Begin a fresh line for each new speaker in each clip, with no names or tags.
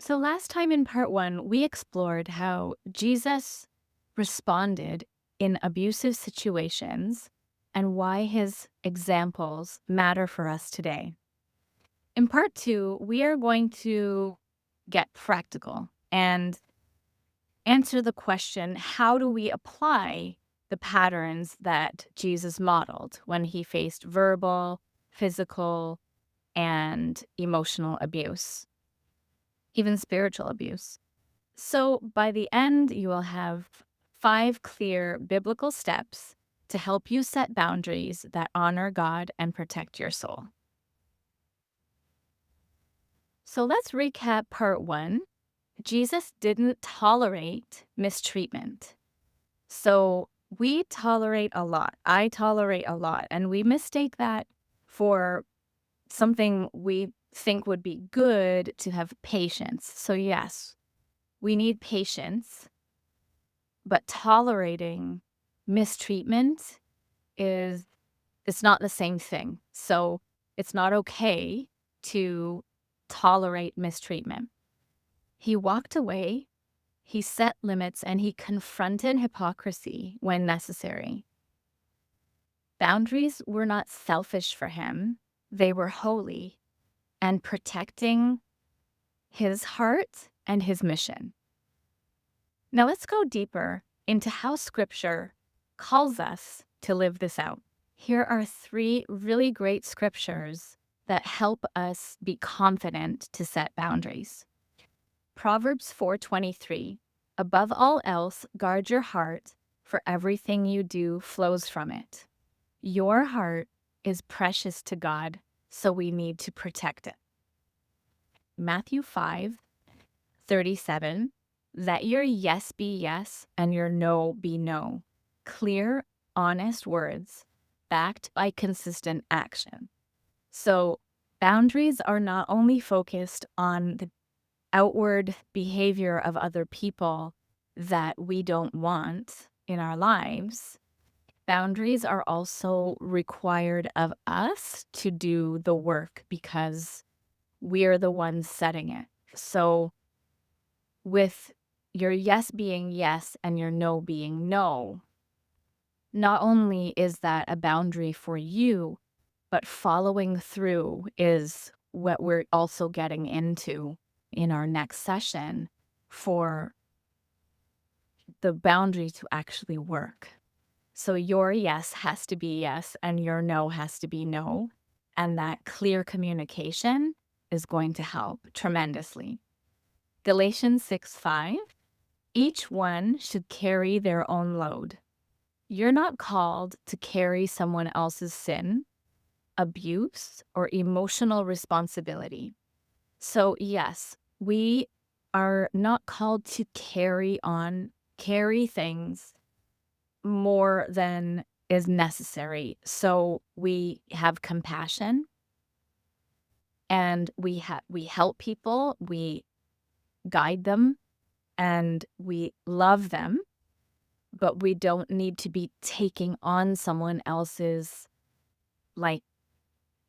So, last time in part one, we explored how Jesus responded in abusive situations and why his examples matter for us today. In part two, we are going to get practical and answer the question, how do we apply the patterns that Jesus modeled when he faced verbal, physical, and emotional abuse, even spiritual abuse? So by the end, you will have 5 clear biblical steps to help you set boundaries that honor God and protect your soul. So let's recap part one. Jesus didn't tolerate mistreatment. So we tolerate a lot. I tolerate a lot. And we mistake that for something we think would be good, to have patience. So, yes, we need patience. But tolerating mistreatment is it's not the same thing. So it's not okay to tolerate mistreatment. He walked away, he set limits, and he confronted hypocrisy when necessary. Boundaries were not selfish for him, they were holy and protecting his heart and his mission. Now let's go deeper into how scripture calls us to live this out. Here are 3 really great scriptures that help us be confident to set boundaries. Proverbs 4:23. Above all else, guard your heart, for everything you do flows from it. Your heart is precious to God, so we need to protect it. Matthew 5:37. Let your yes be yes and your no be no. Clear, honest words backed by consistent action. So, boundaries are not only focused on the outward behavior of other people that we don't want in our lives. Boundaries are also required of us to do the work because we're the ones setting it. So, with your yes being yes and your no being no, not only is that a boundary for you, but following through is what we're also getting into in our next session for the boundary to actually work. So your yes has to be yes and your no has to be no. And that clear communication is going to help tremendously. Galatians 6:5. Each one should carry their own load. You're not called to carry someone else's sin, abuse, or emotional responsibility. So, yes, we are not called to carry things more than is necessary. So, we have compassion and we help people, we guide them, and we love them, but we don't need to be taking on someone else's, like,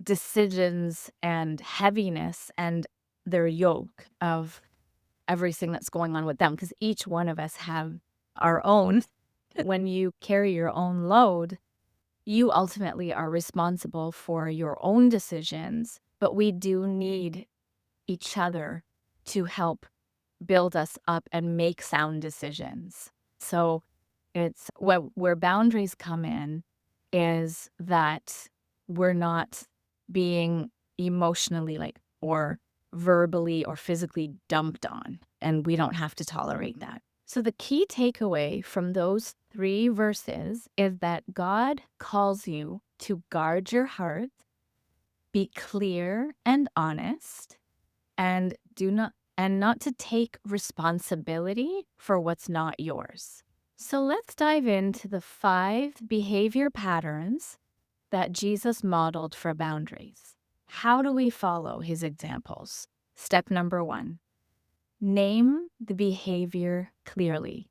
decisions and heaviness and their yoke of everything that's going on with them, because each one of us have our own. When you carry your own load, you ultimately are responsible for your own decisions, but we do need each other to help build us up and make sound decisions. So it's where boundaries come in is that we're not being emotionally, like, or verbally or physically dumped on, and we don't have to tolerate that. So the key takeaway from those 3 verses is that God calls you to guard your heart, be clear and honest, and not to take responsibility for what's not yours. So let's dive into the 5 behavior patterns that Jesus modeled for boundaries. How do we follow his examples? Step number 1, name the behavior clearly.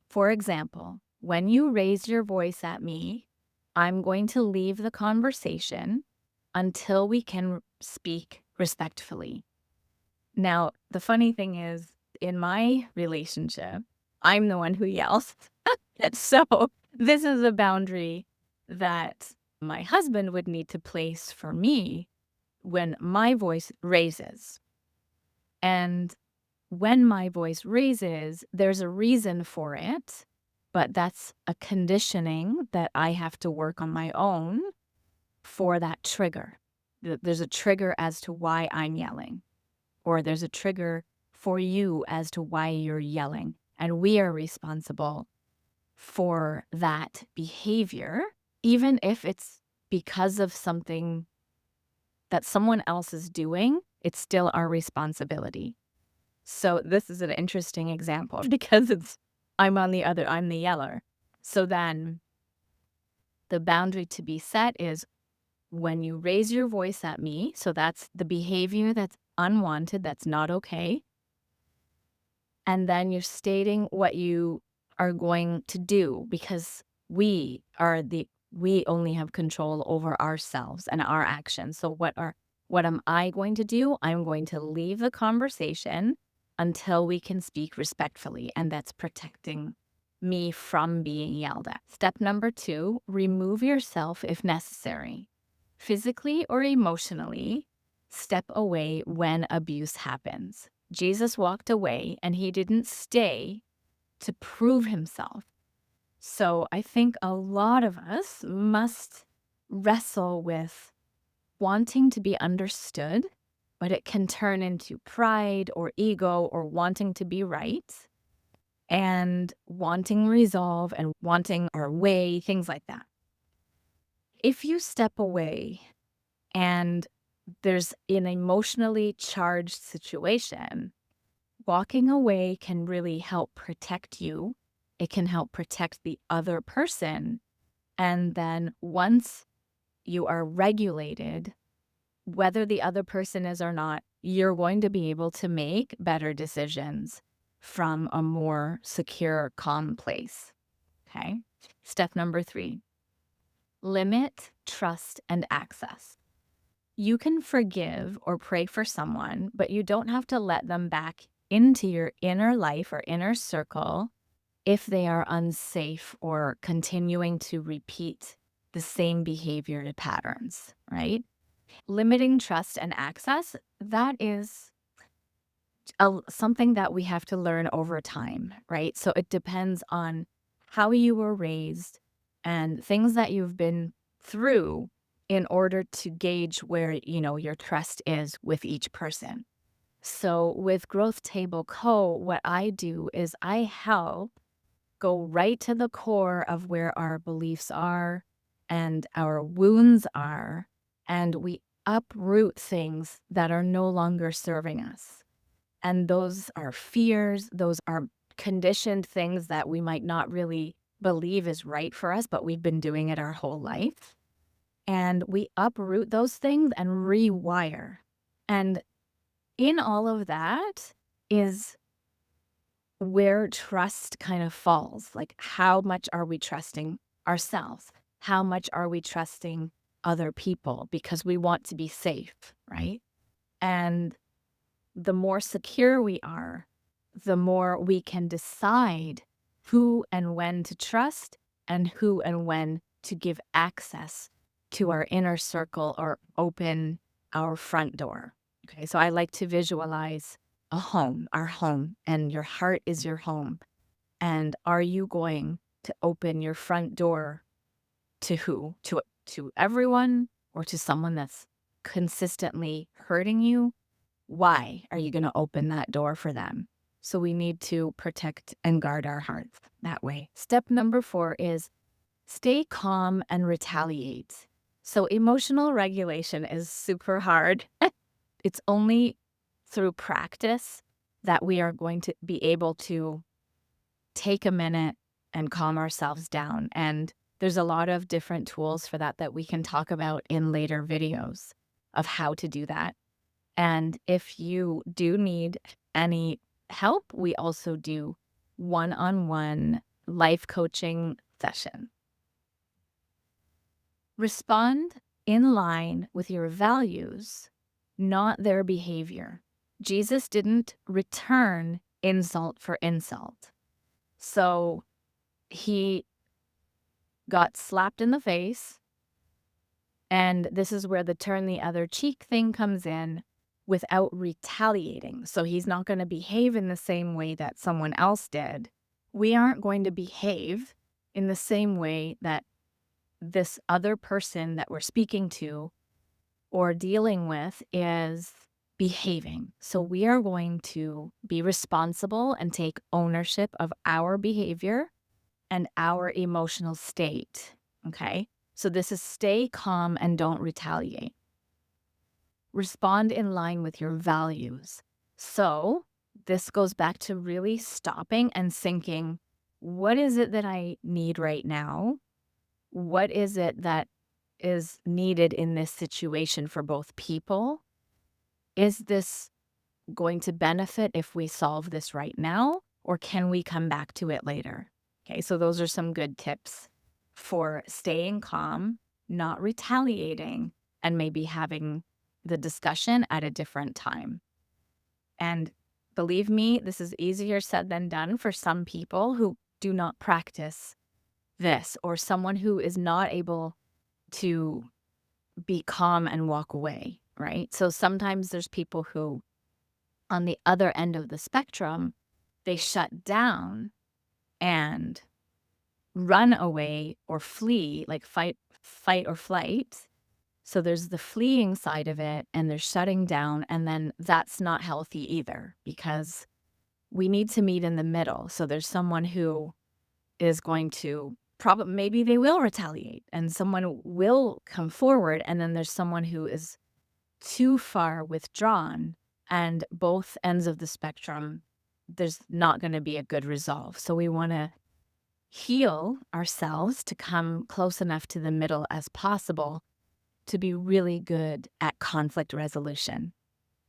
For example, when you raise your voice at me, I'm going to leave the conversation until we can speak respectfully. Now, the funny thing is, in my relationship, I'm the one who yells. And so this is a boundary that my husband would need to place for me when my voice raises. And when my voice raises, there's a reason for it, but that's a conditioning that I have to work on my own for that trigger. There's a trigger as to why I'm yelling, or there's a trigger for you as to why you're yelling. And we are responsible for that behavior, even if it's because of something that someone else is doing, it's still our responsibility. So this is an interesting example because I'm the yeller. So then the boundary to be set is when you raise your voice at me, so that's the behavior that's unwanted, that's not okay. And then you're stating what you are going to do because we only have control over ourselves and our actions. So what am I going to do? I'm going to leave the conversation until we can speak respectfully, and that's protecting me from being yelled at. Step number 2, remove yourself if necessary. Physically or emotionally, step away when abuse happens. Jesus walked away and he didn't stay to prove himself. So I think a lot of us must wrestle with wanting to be understood, but it can turn into pride or ego or wanting to be right and wanting resolve and wanting our way, things like that. If you step away and there's an emotionally charged situation, walking away can really help protect you. It can help protect the other person. And then once you are regulated, whether the other person is or not, you're going to be able to make better decisions from a more secure, calm place. Okay. Step number 3, limit trust and access. You can forgive or pray for someone, but you don't have to let them back into your inner life or inner circle if they are unsafe or continuing to repeat the same behavior patterns, right? Limiting trust and access, that is something that we have to learn over time, right? So it depends on how you were raised and things that you've been through in order to gauge where, your trust is with each person. So with Growth Table Co., what I do is I help go right to the core of where our beliefs are and our wounds are, and we uproot things that are no longer serving us. And those are fears, those are conditioned things that we might not really believe is right for us, but we've been doing it our whole life. And we uproot those things and rewire. And in all of that is where trust kind of falls. Like, how much are we trusting ourselves? How much are we trusting other people? Because we want to be safe, right? And the more secure we are, the more we can decide who and when to trust and who and when to give access to our inner circle or open our front door. Okay, so I like to visualize a home, our home, and your heart is your home. And are you going to open your front door to who? To everyone, or to someone that's consistently hurting you? Why are you going to open that door for them? So we need to protect and guard our hearts that way. Step number 4 is stay calm and retaliate. So emotional regulation is super hard. It's only through practice that we are going to be able to take a minute and calm ourselves down. And there's a lot of different tools for that we can talk about in later videos of how to do that. And if you do need any help, we also do one-on-one life coaching session. Respond in line with your values, not their behavior. Jesus didn't return insult for insult. So he got slapped in the face. And this is where the turn the other cheek thing comes in without retaliating. So he's not going to behave in the same way that someone else did. We aren't going to behave in the same way that this other person that we're speaking to or dealing with is behaving. So we are going to be responsible and take ownership of our behavior and our emotional state. Okay. So this is stay calm and don't retaliate. Respond in line with your values. So this goes back to really stopping and thinking, what is it that I need right now? What is it that is needed in this situation for both people? Is this going to benefit if we solve this right now, or can we come back to it later? Okay, so those are some good tips for staying calm, not retaliating, and maybe having the discussion at a different time. And believe me, this is easier said than done for some people who do not practice this, or someone who is not able to be calm and walk away, right? So sometimes there's people who, on the other end of the spectrum, they shut down and run away or flee, like fight or flight. So there's the fleeing side of it, and they're shutting down, and then that's not healthy either, because we need to meet in the middle. So there's someone who is going to maybe they will retaliate and someone will come forward, and then there's someone who is too far withdrawn, and both ends of the spectrum, there's not going to be a good resolve. So we want to heal ourselves to come close enough to the middle as possible to be really good at conflict resolution.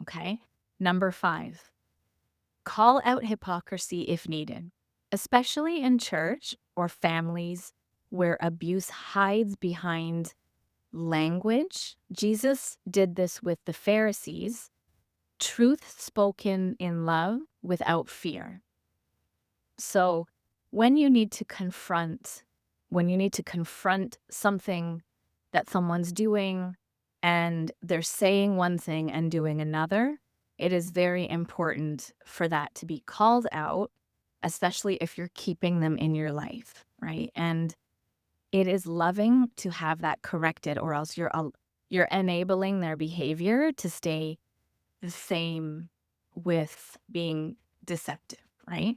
Okay. Number 5, call out hypocrisy if needed, especially in church or families where abuse hides behind language. Jesus did this with the Pharisees, truth spoken in love without fear. So when you need to confront something that someone's doing and they're saying one thing and doing another, it is very important for that to be called out, especially if you're keeping them in your life, right? And it is loving to have that corrected, or else you're enabling their behavior to stay the same with being deceptive, right?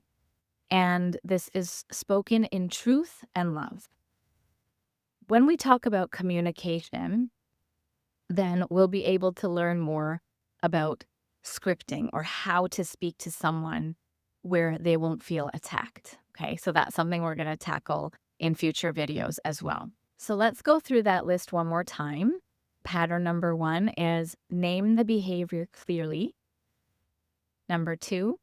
And this is spoken in truth and love. When we talk about communication, then we'll be able to learn more about scripting, or how to speak to someone where they won't feel attacked. Okay, so that's something we're going to tackle in future videos as well. So let's go through that list one more time. Pattern number 1 is name the behavior clearly. Number 2,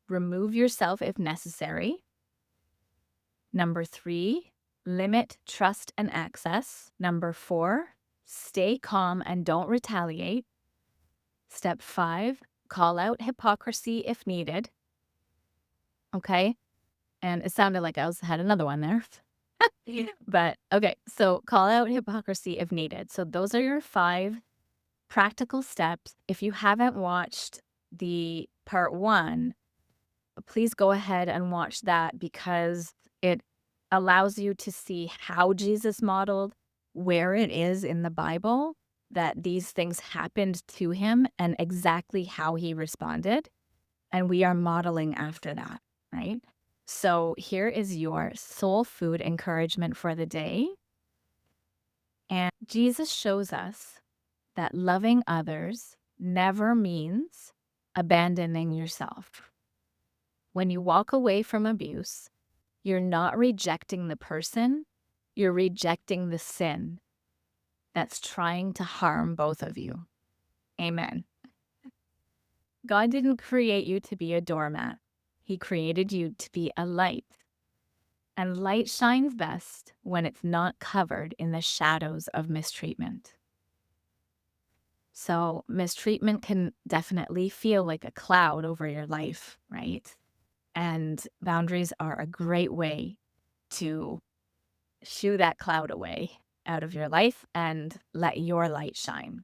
remove yourself if necessary. Number 3, limit trust and access. Number 4, stay calm and don't retaliate. Step 5, call out hypocrisy if needed. Okay. And it sounded like I had another one there. But okay, so call out hypocrisy if needed. So those are your 5 practical steps. If you haven't watched the part 1, please go ahead and watch that, because it allows you to see how Jesus modeled, where it is in the Bible that these things happened to him, and exactly how he responded. And we are modeling after that, right? So here is your soul food encouragement for the day. And Jesus shows us that loving others never means abandoning yourself. When you walk away from abuse, you're not rejecting the person, you're rejecting the sin that's trying to harm both of you. Amen. God didn't create you to be a doormat. He created you to be a light. And light shines best when it's not covered in the shadows of mistreatment. So mistreatment can definitely feel like a cloud over your life, right? And boundaries are a great way to shoo that cloud away out of your life and let your light shine.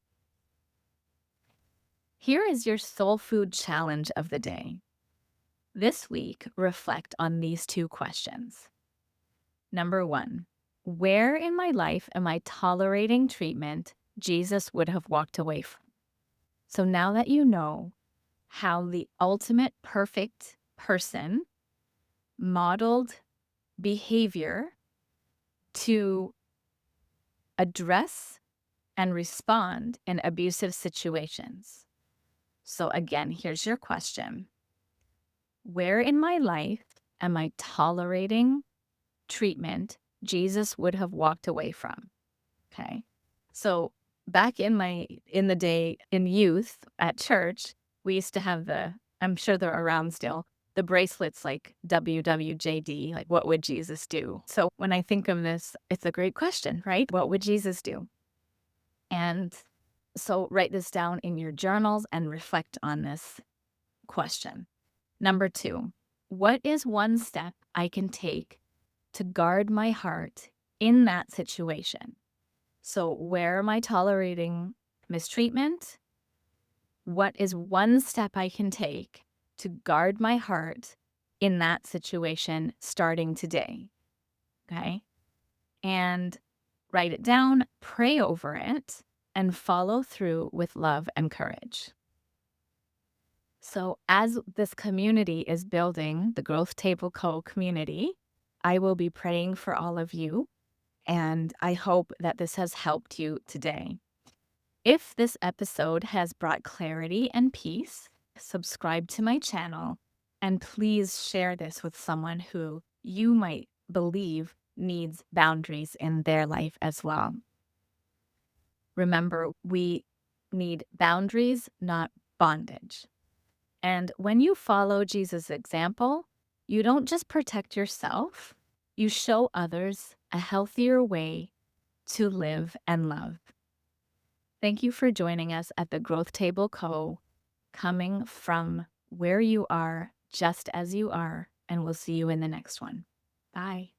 Here is your soul food challenge of the day. This week, reflect on these two questions. Number one, where in my life am I tolerating treatment Jesus would have walked away from? So now that you know how the ultimate perfect person modeled behavior to address and respond in abusive situations. So, again, here's your question. Where in my life am I tolerating treatment Jesus would have walked away from? Okay. So, back in the day in youth at church, we used to have I'm sure they're around still, the bracelets like WWJD, like what would Jesus do? So, when I think of this, it's a great question, right? What would Jesus do? And so write this down in your journals and reflect on this question. Number two, what is one step I can take to guard my heart in that situation? So, where am I tolerating mistreatment? What is one step I can take to guard my heart in that situation starting today? Okay. And write it down, pray over it, and follow through with love and courage. So, as this community is building, the Growth Table Co. community, I will be praying for all of you, and I hope that this has helped you today. If this episode has brought clarity and peace, subscribe to my channel, and please share this with someone who you might believe needs boundaries in their life as well. Remember, we need boundaries, not bondage. And when you follow Jesus' example, you don't just protect yourself, you show others a healthier way to live and love. Thank you for joining us at the Growth Table Co., coming from where you are, just as you are, and we'll see you in the next one. Bye.